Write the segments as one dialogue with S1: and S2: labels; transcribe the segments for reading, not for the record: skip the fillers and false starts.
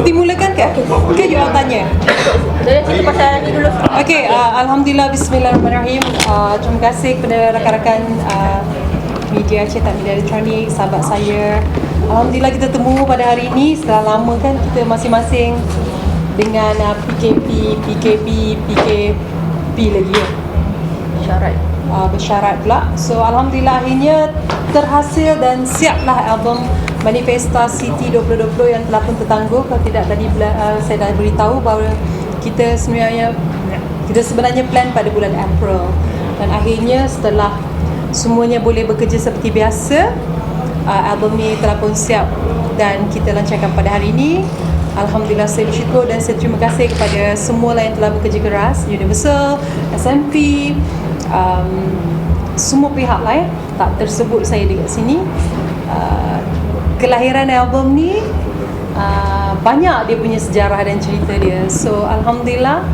S1: Siti mulakan ke? Ke you tanya.
S2: Jadi cerita pasal ni dulu.
S1: Okey, alhamdulillah, bismillahirrahmanirrahim. Terima kasih kepada rakan-rakan media cetak, media elektronik, sahabat saya. Alhamdulillah kita temu pada hari ini setelah lama kan kita masing-masing dengan PKP lagi ya.
S2: Syarat.
S1: Bersyarat pula. So alhamdulillah akhirnya terhasil dan siaplah album Manifesta City 2020 yang telah pun tertangguh. Kalau tidak tadi saya dah beritahu bahawa kita sebenarnya plan pada bulan April, dan akhirnya setelah semuanya boleh bekerja seperti biasa, album ni telah pun siap dan kita lancarkan pada hari ini. Alhamdulillah, saya bersyukur dan saya terima kasih kepada semua yang telah bekerja keras, Universal, SMP, semua pihak lah tak tersebut saya dekat sini. Kelahiran album ni banyak dia punya sejarah dan cerita dia. So alhamdulillah,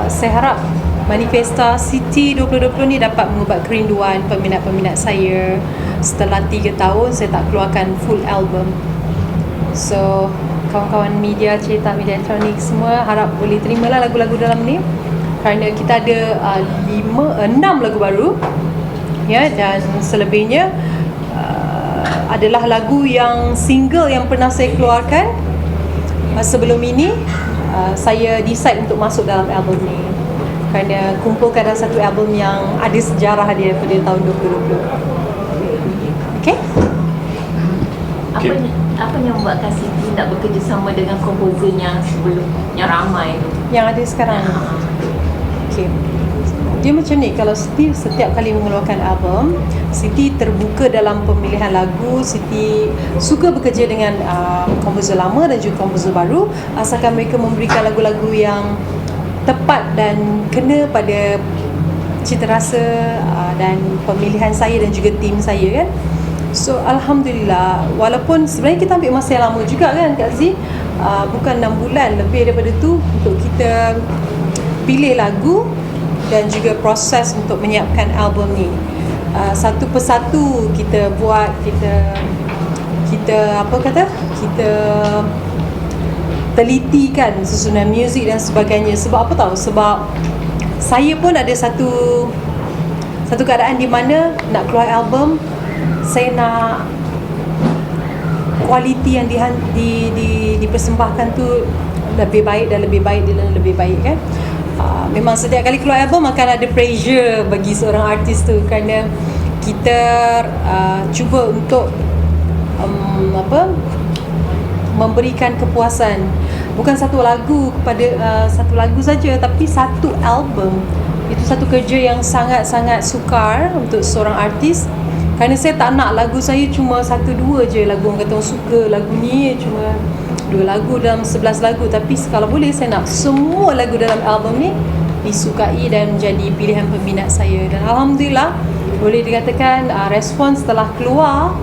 S1: saya harap Manifesta City 2020 ni dapat mengubah kerinduan peminat-peminat saya. Setelah 3 tahun saya tak keluarkan full album. So kawan-kawan media cetak, media elektronik semua harap boleh terimalah lagu-lagu dalam ni, kerana kita ada 6 lagu baru ya, dan selebihnya adalah lagu yang single yang pernah saya keluarkan sebelum ini. Saya decide untuk masuk dalam album ni kerana kumpulkan dalam satu album yang ada sejarah dia pada tahun 2020. Okey?
S2: Apa yang membuatkan Siti nak bekerjasama dengan komposer yang sebelum, yang ramai tu?
S1: Yang ada sekarang. Okey. Dia macam ni, kalau Siti setiap kali mengeluarkan album, Siti terbuka dalam pemilihan lagu. Siti suka bekerja dengan komposer lama dan juga komposer baru, asalkan mereka memberikan lagu-lagu yang tepat dan kena pada cita rasa dan pemilihan saya dan juga tim saya kan. So alhamdulillah, walaupun sebenarnya kita ambil masa yang lama juga kan Kak Z, bukan 6 bulan, lebih daripada tu untuk kita pilih lagu dan juga proses untuk menyiapkan album ni. Satu persatu kita buat, kita telitikan susunan muzik dan sebagainya. Sebab apa tahu? Sebab saya pun ada satu keadaan di mana nak keluar album, saya nak kualiti yang dipersembahkan tu lebih baik dan lebih baik dan lebih baik kan. Memang setiap kali keluar album akan ada pressure bagi seorang artis tu, kerana kita cuba untuk memberikan kepuasan bukan satu lagu kepada satu lagu saja, tapi satu album. Itu satu kerja yang sangat-sangat sukar untuk seorang artis. Kerana saya tak nak lagu saya cuma 1-2 je lagu orang kata orang suka lagu ni, cuma 2 lagu dalam 11 lagu. Tapi kalau boleh saya nak semua lagu dalam album ni disukai dan menjadi pilihan peminat saya. Dan alhamdulillah boleh dikatakan respon setelah keluar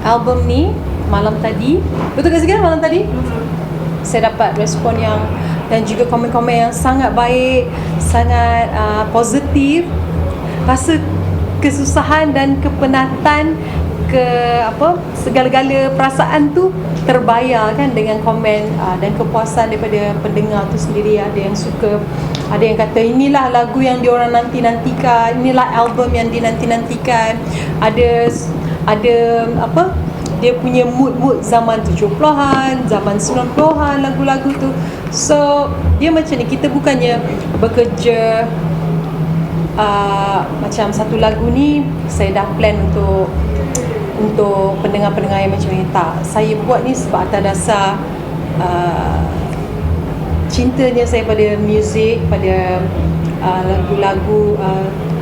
S1: album ni malam tadi, betul ke sekarang malam tadi? Saya dapat respon yang dan juga komen-komen yang sangat baik, sangat positif. Rasa kesusahan dan kepenatan segala-gala perasaan tu terbayar kan dengan komen dan kepuasan daripada pendengar tu sendiri. Ada yang suka, ada yang kata inilah lagu yang diorang nanti-nantikan, inilah album yang dinanti-nantikan. Ada dia punya mood zaman 70-an, zaman 90-an lagu-lagu tu. So dia macam ni, kita bukannya bekerja macam satu lagu ni saya dah plan untuk pendengar-pendengar yang macam ni. Tak, saya buat ni sebab atas dasar cintanya saya pada muzik, pada lagu-lagu,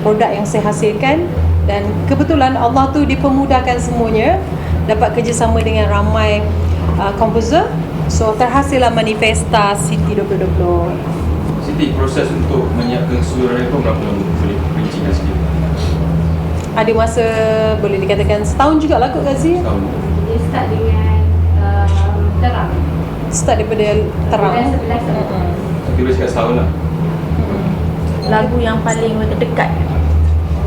S1: produk yang saya hasilkan. Dan kebetulan Allah tu dipermudahkan semuanya, dapat kerjasama dengan ramai komposer. So terhasillah Manifesta City 2020.
S3: Siti, proses untuk menyiapkan seluruh album berapa lama? Boleh perincikan sikit?
S1: Ada masa boleh dikatakan setahun juga lah kot Gazi.
S3: Setahun.
S2: Dia start dengan terang.
S1: Start daripada terang.
S2: Bulan 11
S3: Tapi boleh cakap setahun lah.
S2: lagu yang paling dekat.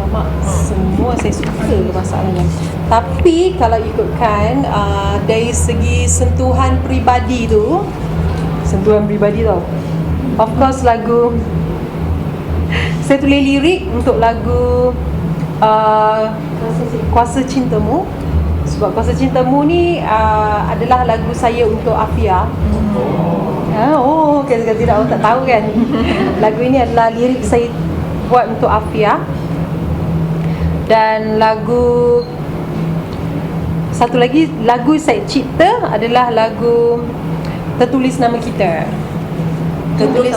S1: alamak, semua saya suka masalahnya. Tapi kalau ikutkan dari segi sentuhan peribadi tau, of course lagu saya tulis lirik untuk lagu Kuasa Cintamu. Sebab Kuasa Cintamu ni adalah lagu saya untuk Afia. Kan tidak orang tak tahu kan. Lagu ini adalah lirik saya buat untuk Afia. Dan satu lagi lagu saya cipta adalah lagu Tertulis Nama Kita. Tertulis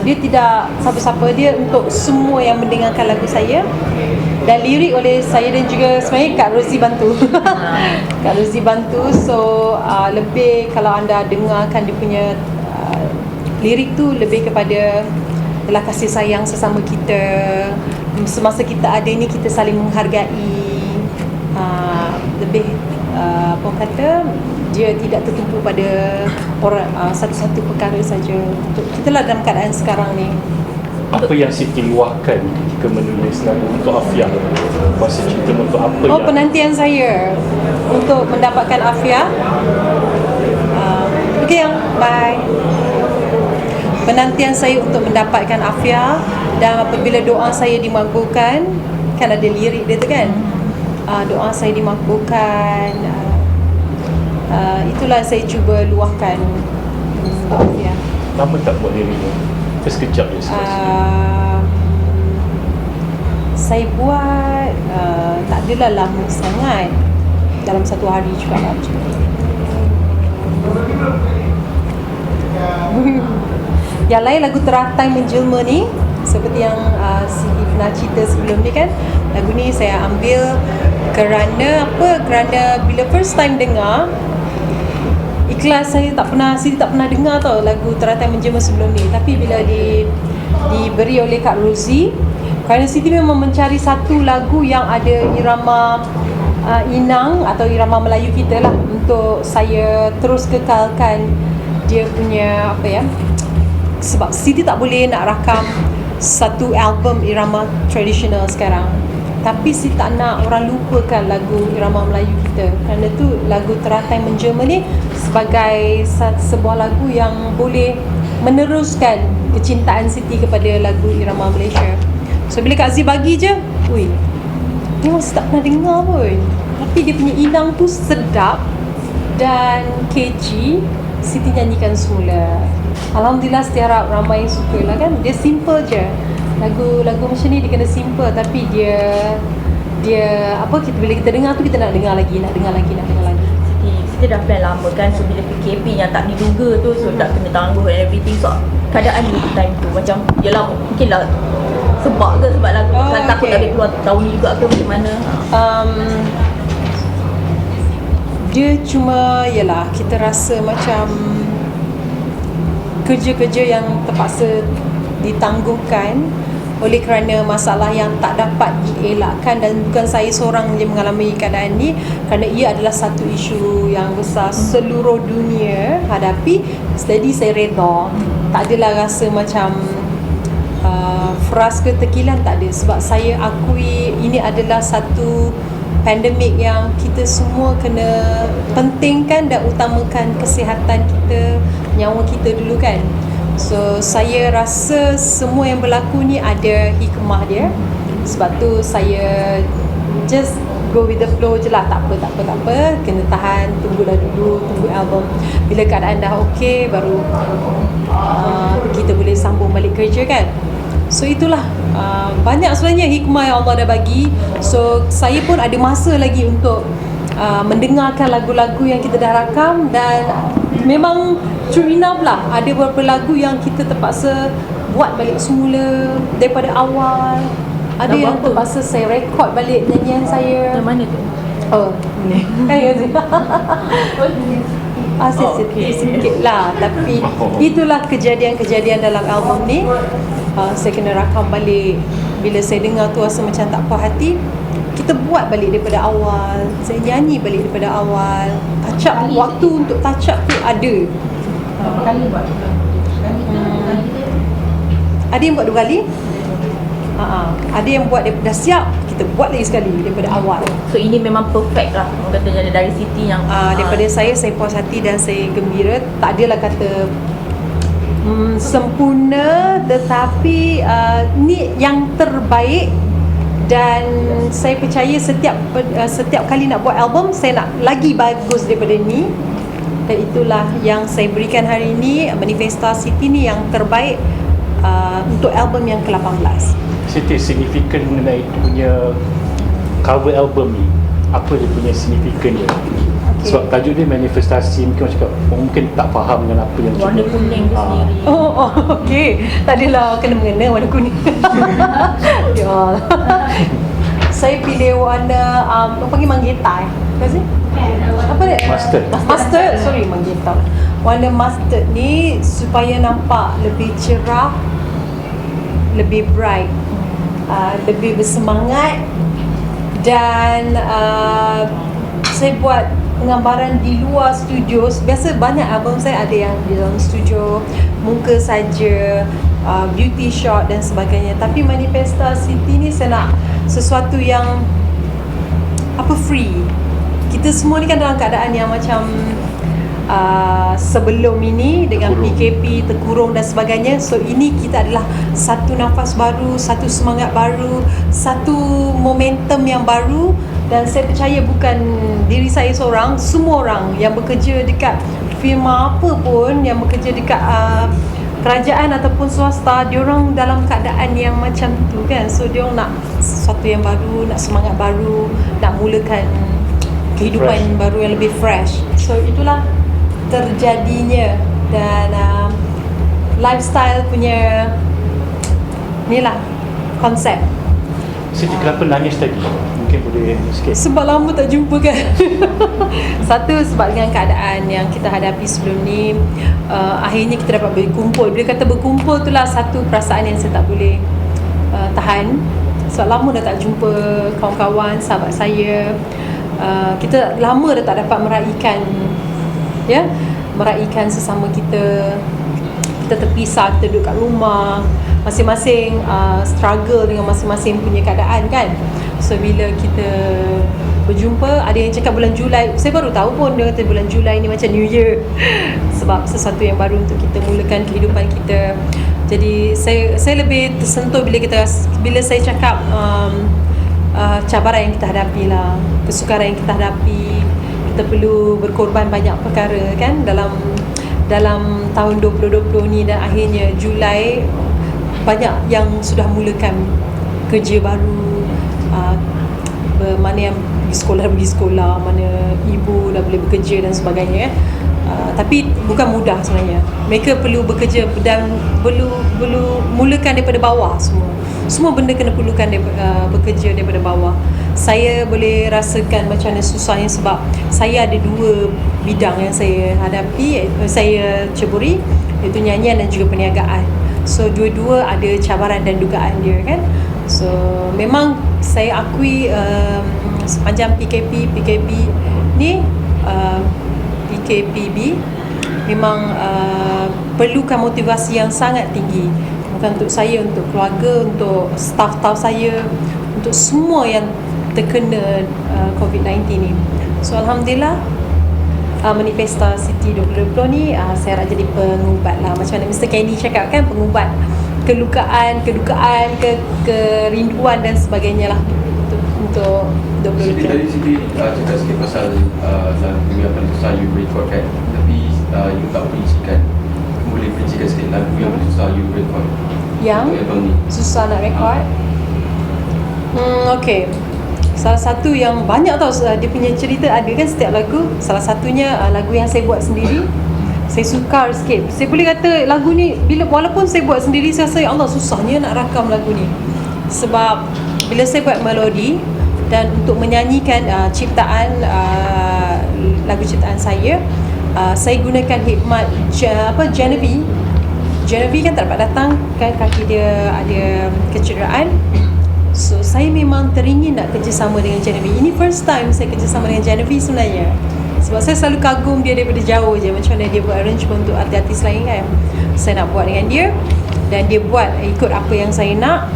S1: dia tidak siapa-siapa, dia untuk semua yang mendengarkan lagu saya, dan lirik oleh saya dan juga sebenarnya Kak Rozi bantu. Kak Rozi bantu. So lebih kalau anda dengarkan dia punya lirik tu lebih kepada adalah kasih sayang sesama kita. Semasa kita ada ni kita saling menghargai. Lebih apa kata, dia tidak tertumpu pada orang satu-satu perkara saja. Kita lah dalam keadaan sekarang ni.
S4: Apa yang Siti luahkan ketika menulis lagu untuk Afia? Kuasa Cintamu untuk apa
S1: penantian saya untuk mendapatkan Afia. Okay, bye. Penantian saya untuk mendapatkan Afia, dan apabila doa saya dimakbulkan, kan ada lirik dia tu kan, doa saya dimakbulkan, itulah saya cuba luahkan Afia.
S4: Lama tak buat lirik ni? Sekejap je
S1: saya buat tak adalah lama sangat, dalam satu hari juga lah macam tu. Yang lain lagu Teratai Menjelma ni, seperti yang Siti pernah cerita sebelum ni kan, lagu ni saya ambil kerana bila first time dengar, ikhlas Siti tak pernah dengar tau lagu Teratai Menjelma sebelum ni. Tapi bila diberi oleh Kak Rozi, kerana Siti memang mencari satu lagu yang ada irama Inang atau irama Melayu kita lah, untuk saya terus kekalkan dia punya sebab Siti tak boleh nak rakam satu album irama tradisional sekarang, tapi Siti tak nak orang lupakan lagu irama Melayu kita. Kerana tu lagu Teratai Menjelma ni sebagai sebuah lagu yang boleh meneruskan kecintaan Siti kepada lagu irama Malaysia. So bila Kak Zee bagi je, ni masih tak pernah dengar pun, tapi dia punya Inang tu sedap dan catchy. Siti nyanyikan semula. Alhamdulillah, setiap ramai suka lah kan. Dia simple je. Lagu macam ni dia kena simple, tapi dia bila kita dengar tu kita nak dengar lagi.
S2: Siti dah plan lama kan. So bila PKP yang tak diduga tu, so tak kena tangguh and everything. So keadaan ni time tu macam, yelah mungkin lah sebab lagu kan takut tak boleh keluar tahun ni juga ke macam mana.
S1: Dia cuma kita rasa macam kerja-kerja yang terpaksa ditangguhkan oleh kerana masalah yang tak dapat dielakkan, dan bukan saya seorang je mengalami keadaan ni, kerana ia adalah satu isu yang besar seluruh dunia hadapi. Jadi saya reda, tak adalah rasa macam frust ke tekilan, tak ada. Sebab saya akui ini adalah satu pandemik yang kita semua kena pentingkan dan utamakan kesihatan kita, nyawa kita dulu kan. So saya rasa semua yang berlaku ni ada hikmah dia. Sebab tu saya just go with the flow je lah. Tak apa, kena tahan, tunggulah dulu, tunggu album. Bila keadaan dah okey, baru kita boleh sambung balik kerja kan. So itulah banyak sebenarnya hikmah yang Allah dah bagi. So saya pun ada masa lagi untuk mendengarkan lagu-lagu yang kita dah rakam, dan memang true enough lah, ada beberapa lagu yang kita terpaksa buat balik semula daripada awal. Ada yang terpaksa saya rekod balik nyanyian saya.
S2: Yang mana tu?
S1: Boleh. Sikit lah. Tapi itulah kejadian-kejadian dalam album ni. Saya kena rakam balik. Bila saya dengar tu rasa macam tak puas hati, kita buat balik daripada awal. Saya nyanyi balik daripada awal. Touch up, waktu untuk touch up tu ada.
S5: Berapa kali buat?
S1: Ada yang buat 2 kali. Ada yang buat dah siap, kita buat lagi sekali daripada awal.
S2: So ini memang perfect lah orang kata, jadi dari Siti yang
S1: Daripada saya puas hati dan saya gembira. Tak adalah kata sempurna, tetapi ni yang terbaik. Dan saya percaya setiap kali nak buat album, saya nak lagi bagus daripada ni. Dan itulah yang saya berikan hari ini. Manifesta Siti ni yang terbaik untuk album yang ke-18.
S4: Siti, signifikan mengenai punya cover album ni, apa dia punya signifikan dia? Sebab tajuk dia manifestasi, mungkin orang cakap mungkin tak faham dengan apa yang
S2: warna kuning tu sendiri.
S1: Okey. Tak adalah kena-mengena warna kuning. Ya Allah. Saya pilih warna apa panggil manggeta Apa sih? Apa dia? Mustard. Sorry, manggeta. Warna mustard ni supaya nampak lebih cerah, lebih bright, lebih bersemangat. Dan saya buat penggambaran di luar studio. Biasa banyak album saya ada yang di dalam studio, muka saja, beauty shot dan sebagainya. Tapi Manifesta Siti ni saya nak sesuatu yang free. Kita semua ni kan dalam keadaan yang macam sebelum ini dengan PKP, terkurung dan sebagainya. So ini kita adalah satu nafas baru, satu semangat baru, satu momentum yang baru. Dan saya percaya bukan diri saya seorang, semua orang yang bekerja dekat firma apa pun, yang bekerja dekat kerajaan ataupun swasta, diorang dalam keadaan yang macam tu kan. So diorang nak sesuatu yang baru, nak semangat baru, nak mulakan kehidupan baru yang lebih fresh. So itulah terjadinya. Dan lifestyle punya ni lah konsep.
S4: Siti, kenapa nangis tadi? Mungkin boleh sikit.
S1: Sebab lama tak jumpa kan. Satu, sebab dengan keadaan yang kita hadapi sebelum ni, akhirnya kita dapat berkumpul. Bila kata berkumpul, itulah satu perasaan yang saya tak boleh tahan. Sebab lama dah tak jumpa kawan-kawan, sahabat saya. Kita lama dah tak dapat meraihkan sesama kita. Kita terpisah, kita duduk kat rumah, masing-masing struggle dengan masing-masing punya keadaan kan. So bila kita berjumpa, ada yang cakap bulan Julai, saya baru tahu pun dia kata bulan Julai ni macam New Year. Sebab sesuatu yang baru untuk kita mulakan kehidupan kita. Jadi saya lebih tersentuh bila saya cakap cabaran yang kita hadapi lah, kesukaran yang kita hadapi. Kita perlu berkorban banyak perkara kan dalam tahun 2020 ni. Dan akhirnya Julai banyak yang sudah mulakan kerja baru, mana yang pergi sekolah, mana ibu dah boleh bekerja dan sebagainya. Tapi bukan mudah sebenarnya. Mereka perlu bekerja dan perlu mulakan daripada bawah semua benda kena perlukan bekerja daripada bawah. Saya boleh rasakan macam mana susahnya sebab saya ada dua bidang yang saya hadapi, saya ceburi, iaitu nyanyian dan juga perniagaan. So dua-dua ada cabaran dan dugaan dia kan. So memang saya akui sepanjang PKP ni PKPB memang perlukan motivasi yang sangat tinggi. Bukan untuk saya, untuk keluarga, untuk staff-staff saya, untuk semua yang terkena COVID-19 ni. So Alhamdulillah, Manifesta Siti 2020 ni saya nak jadi pengubat lah. Macam mana Mr. Kenny cakap kan, pengubat kelukaan, kedukaan, kerinduan dan sebagainya lah untuk 2020.
S3: Tadi Siti cakap sikit pasal lagu yang paling susah you record kan, tapi you tak perincikan. Boleh perincikan sikit lagu yang paling susah you record
S1: yang susah nak rekod? Okay. Salah satu yang banyak tau dia punya cerita ada kan setiap lagu. Salah satunya lagu yang saya buat sendiri. Saya sukar sikit. Saya boleh kata lagu ni walaupun saya buat sendiri, saya rasa ya Allah susahnya nak rakam lagu ni. Sebab bila saya buat melodi dan untuk menyanyikan ciptaan lagu ciptaan saya gunakan hikmat Genevieve. Genevieve kan tak dapat datang kan, kaki dia ada kecederaan. So saya memang teringin nak kerjasama dengan Genevieve. Ini first time saya kerjasama dengan Genevieve sebenarnya. Sebab saya selalu kagum dia daripada jauh je, macam mana dia buat arrangement untuk artis-artis lain kan. Saya nak buat dengan dia dan dia buat ikut apa yang saya nak.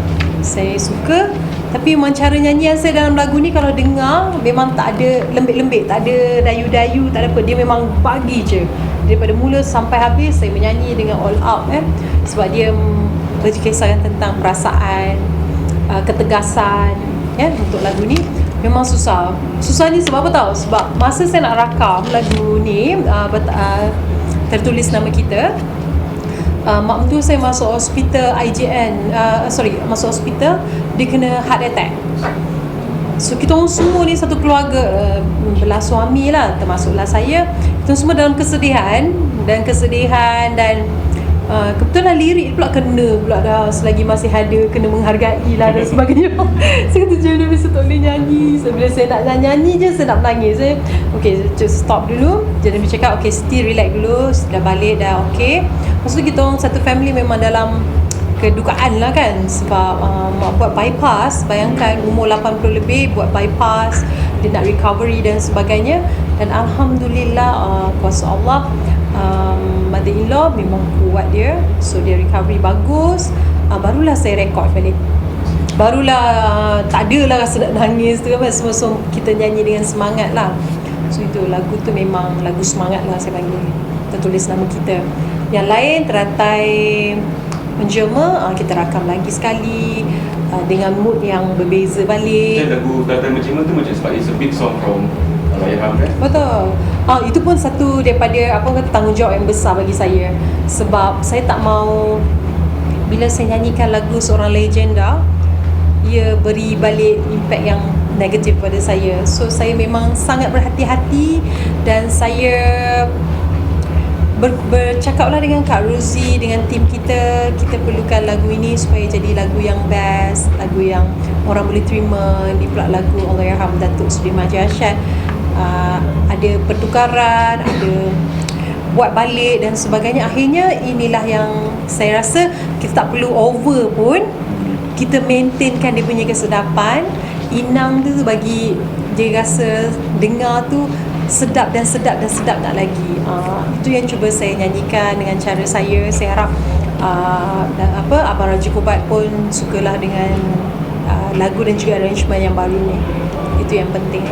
S1: Saya suka. Tapi memang cara nyanyian saya dalam lagu ni kalau dengar memang tak ada lembik-lembik, tak ada dayu-dayu, tak ada apa. Dia memang bagi je. Daripada mula sampai habis saya menyanyi dengan all out sebab dia berkisahkan tentang perasaan, ketegasan untuk lagu ni. Memang susah. Susah ni sebab apa tahu? Sebab masa saya nak rakam lagu ni, tertulis nama kita, mak mentua saya masuk hospital IJN, masuk hospital, dia kena heart attack. So kita orang semua ni satu keluarga, belah suami lah, termasuklah saya, kita semua dalam kesedihan dan kebetulan lirik pula kena pula dah, selagi masih ada kena menghargai lah dan sebagainya. Saya kata jangan bisa tak boleh nyanyi. So, bila saya nak nyanyi je saya nak menangis. Saya just stop dulu. Jadi dia cakap Siti relax dulu, dah balik dah Lepas tu kita orang satu family memang dalam kedukaan lah kan, sebab mak buat bypass. Bayangkan umur 80 lebih buat bypass, dia nak recovery dan sebagainya. Dan Alhamdulillah kuasa Allah, mother-in-law memang kuat dia, so dia recovery bagus. Barulah saya rekod balik, barulah tak adalah rasa nak nangis tu kan, semua kita nyanyi dengan semangat lah. So itu lagu tu memang lagu semangat lah saya panggil, tertulis nama kita. Yang lain Teratai Menjelma, kita rakam lagi sekali dengan mood yang berbeza balik.
S3: Macam lagu Teratai Menjelma tu macam sebab it's a big song from Allahyarham kan?
S1: Betul. Itu pun satu daripada tanggungjawab yang besar bagi saya. Sebab saya tak mau bila saya nyanyikan lagu seorang legenda, ia beri balik impact yang negatif pada saya. So saya memang sangat berhati-hati dan saya bercakaplah dengan Kak Ruzi, dengan tim kita perlukan lagu ini supaya jadi lagu yang best, lagu yang orang boleh terima. Ini pula lagu Allahyarham Datuk Sudirman Haji Arsyad. Ada pertukaran, ada buat balik dan sebagainya. Akhirnya inilah yang saya rasa kita tak perlu over pun, kita maintainkan dia punya kesedapan. Inang tu bagi dia rasa dengar tu sedap dan sedap dan sedap nak lagi. Itu yang cuba saya nyanyikan dengan cara saya. Saya harap Abang Raja Kobat pun sukalah dengan lagu dan juga arrangement yang baru ni. Itu yang penting.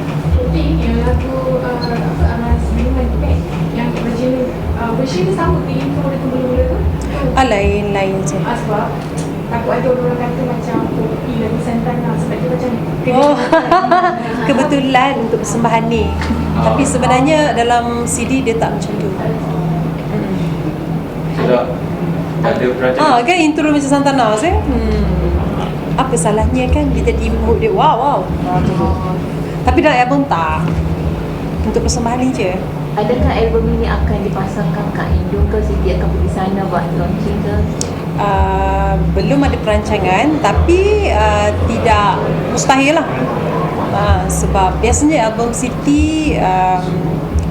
S5: Jadi yang lagu Amas Bimbingan tu kan, yang original version ni sama dengan intro dia mula-mula tu?
S1: Lain je.
S5: Sebab takut ada orang kata macam kopi lagu Santana, sebab dia macam
S1: kebetulan untuk persembahan ni. Tapi sebenarnya dalam CD dia tak macam tu.
S3: Sudah ada perancangan?
S1: Kan intro macam Santana saya. Apa salahnya kan, dia jadi mood dia wow. Tapi dalam album tak. Untuk persembahan ni je.
S2: Adakah album ini akan dipasangkan kat Indo ke? Siti akan pergi sana buat launching ke?
S1: Belum ada perancangan, tapi tidak mustahil lah. Sebab biasanya album Siti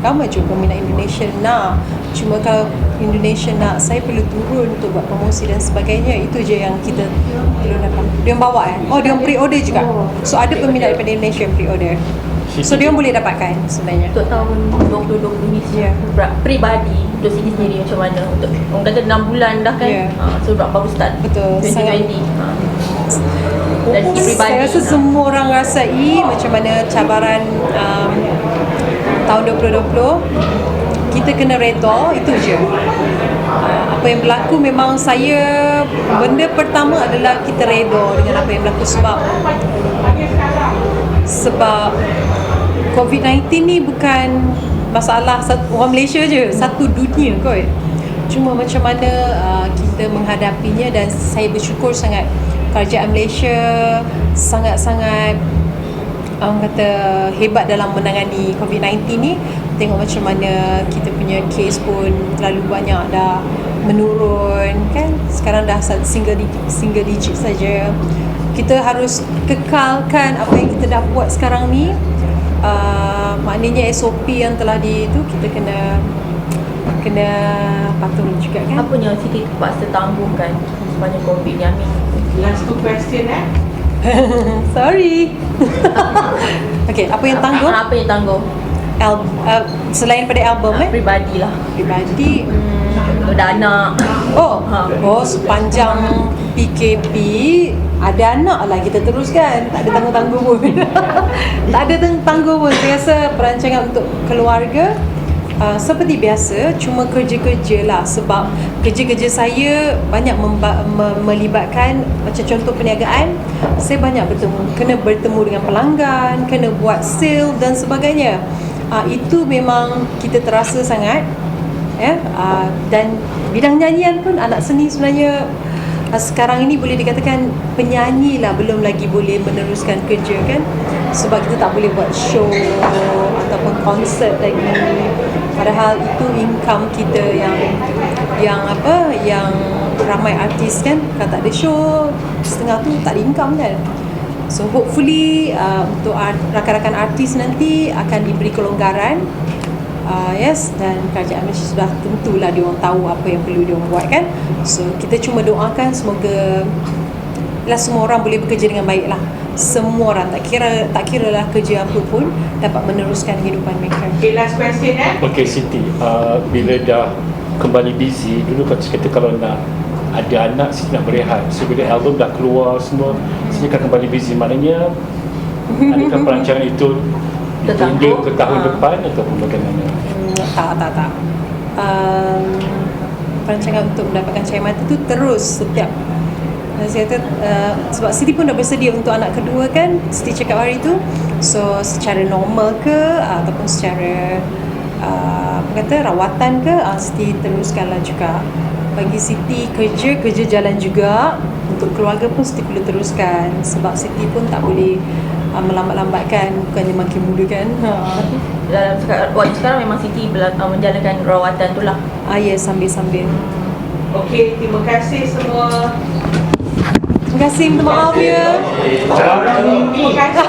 S1: ramai juga peminat Indonesia nak. Cuma kalau Indonesia nak, saya perlu turun untuk buat promosi dan sebagainya. Itu je yang kita perlu dapat. Dia orang bawa dia orang pre-order juga. So ada peminat daripada Indonesia yang pre-order. So dia orang boleh dapatkan sebenarnya.
S2: Untuk tahun 2020 ni peribadi untuk Siti sendiri macam mana? Untuk orang kata 6 bulan dah kan? So baru start.
S1: Betul.
S2: 2020. Dari segi peribadi,
S1: saya rasa semua orang rasai macam mana cabaran tahun 2020. Kita kena redha, itu je. Apa yang berlaku memang benda pertama adalah kita redha dengan apa yang berlaku. Sebab COVID-19 ni bukan masalah orang Malaysia je, satu dunia kot. Cuma macam mana kita menghadapinya, dan saya bersyukur sangat kerajaan Malaysia sangat-sangat orang kata hebat dalam menangani COVID-19 ni. Tengok macam mana kita punya kes pun terlalu banyak dah menurun kan. Sekarang dah single digit saja. Kita harus kekalkan apa yang kita dah buat sekarang ni. Maknanya SOP yang telah itu kita kena patuhi juga kan.
S2: apa yang Siti terpaksa tangguhkan sepanjang COVID ni, Amin?
S5: last two question
S1: Sorry. Okay, apa yang tangguh?
S2: Apa yang tangguh?
S1: Selain pada album
S2: Peribadi lah.
S1: pribadi.
S2: Ada anak.
S1: Sepanjang PKP Ada anak lah kita teruskan, tak ada tangguh-tangguh pun. Tak ada tangguh pun. Saya rasa perancangan untuk keluarga seperti biasa, cuma kerja-kerja lah. Sebab kerja-kerja saya banyak melibatkan, macam contoh perniagaan, saya banyak kena bertemu dengan pelanggan, kena buat sale dan sebagainya. Itu memang kita terasa sangat, ya. Dan bidang nyanyian pun, anak seni sebenarnya sekarang ini boleh dikatakan penyanyi lah, belum lagi boleh meneruskan kerja kan, sebab kita tak boleh buat show ataupun konsert lagi, padahal itu income kita yang ramai artis kan, kalau tak ada show setengah tu tak ada income kan. So hopefully untuk rakan-rakan artis nanti akan diberi kelonggaran. Yes, dan kerajaan Malaysia sudah tentulah dia orang tahu apa yang perlu dia orang buat kan. So kita cuma doakan semoga semua orang boleh bekerja dengan baik lah. Semua orang, tak kira lah kerja apa pun, dapat meneruskan kehidupan mereka.
S6: Okay, last question
S4: Okay Siti, bila dah kembali busy, dulu kata kalau nak ada anak, Siti nak berehat. So bila album dah keluar semua, Siti akan kembali busy. Maknanya adakah perancangan itu ditunda ke tahun depan ataupun bagaimana?
S1: Tak. Perancangan untuk mendapatkan cahaya mata tu terus setiap saya kata, sebab Siti pun dah bersedia untuk anak kedua kan, Siti cakap hari tu. So secara normal ke ataupun secara rawatan ke, Siti teruskanlah juga. Bagi Siti kerja jalan juga, untuk keluarga pun Siti perlu teruskan, sebab Siti pun tak boleh melambat-lambatkan, bukannya makin muda kan.
S2: Dalam waktu sekarang memang Siti menjalankan rawatan tu lah.
S1: Yes, sambil-sambil.
S6: Okay, terima kasih semua.
S1: Terima kasih, minta maaf ya.
S6: Terima kasih.